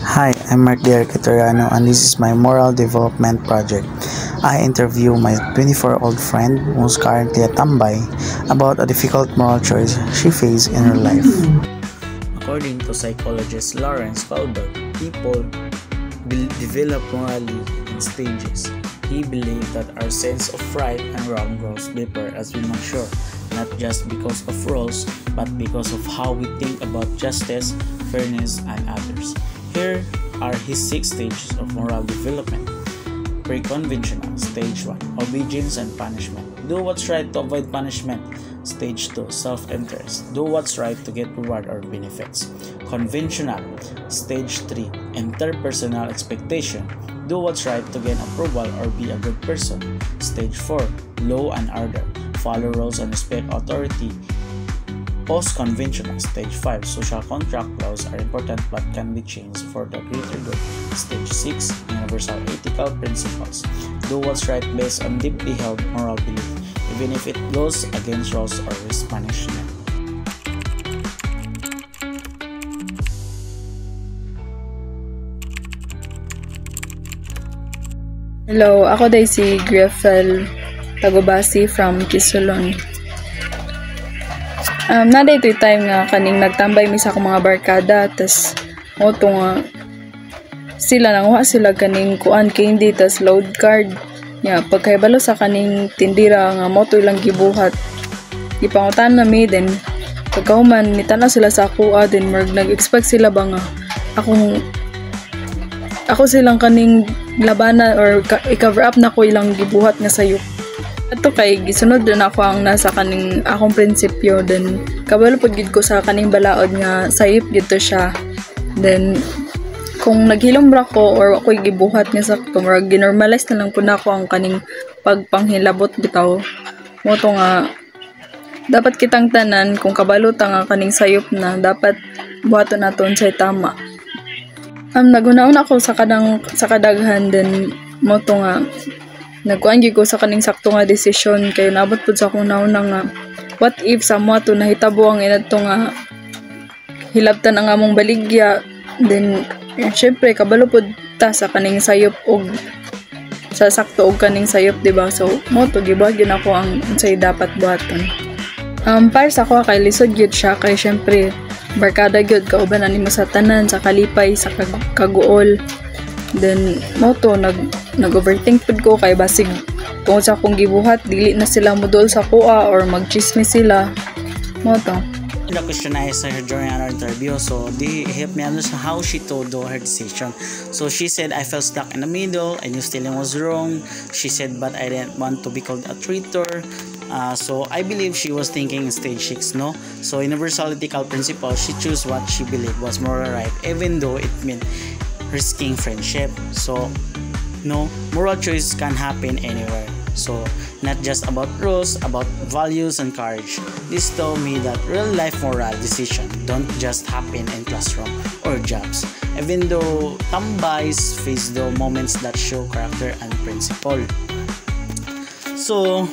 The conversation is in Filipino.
Hi, I'm Mark D. Arquituriano and this is my moral development project. I interview my 24-year-old friend who's currently a tambay about a difficult moral choice she faced in her life. According to psychologist Lawrence Kohlberg, people develop morally in stages. He believed that our sense of right and wrong grows deeper as we mature, not just because of rules, but because of how we think about justice, fairness, and others. Here are his 6 stages of moral development. Pre-conventional, stage 1, obedience and punishment. Do what's right to avoid punishment. Stage 2, self-interest. Do what's right to get reward or benefits. Conventional, stage 3, interpersonal expectation. Do what's right to gain approval or be a good person. Stage 4, law and order. Follow rules and respect authority. Post-conventional, stage 5, social contract laws are important but can be changed for the greater good. Stage 6, universal ethical principles. Do what's right based on deeply held moral belief, even if it goes against rules or risks punishment. Hello, ako day si Griffel Tagobasi from Kisulon. Naday ito'y time nga kaning nagtambay mi sa akong mga barkada, tas moto nga sila nanguha sila kaning kuan candy tas load card nya pagkahibalo sa kaning tindira nga moto ilang gibuhat gipangutan na mi, then pagkahuman mitanaw sila sa ako then nag-expect sila ba nga ako silang kaning labanan or i-cover up na ko ilang gibuhat nga sayop. Ato kay gisunod din ako ang nasa kaning akong prinsipyo, then kabalo pud gid ko sa kaning balaod nga sayop gito siya. Then kung naghilumbra ko or ako'y gibuhat nga sakto, murag ginormalize na lang po na ako ang kaning pagpanghilabot bitaw. Moto nga dapat kitang tanan kung kabalo ta nga kaning sayop na dapat buhaton naton sa tama. Nagunaon ako sa kadaghan, then moto nga nagkuan gyud ko sa kaning sakto nga desisyon kay nabot pud sa akong nauna nga what if sa mo to nahitabo ang inato nga hilabtan ang among baligya, then syempre kabalo pud ta sa kaning sayop og sa sakto og kaning sayop, diba? So mo to gibuhat gyud ako ang unsay dapat buhaton. Para sa ako kay lisod gyud siya kay syempre barkada gyud kauban ani mo sa tanan, sa kalipay, sa kaguol. Then moto nag-overthink pud ko kay basig tungod sa akong gibuhat dili na sila modol sa kuha or magchismis sila moto. The questionnaire her during our interview, so they helped me understand how she told her decision. So she said, I felt stuck in the middle, I knew stealing was wrong. She said, but I didn't want to be called a traitor. So I believe she was thinking in stage 6, no? So universal ethical principle, she chose what she believed was moral right, even though it meant risking friendship. So no, moral choice can happen anywhere. So not just about rules, about values and courage. This told me that real life moral decisions don't just happen in classroom or jobs, even though tambays face the moments that show character and principle. So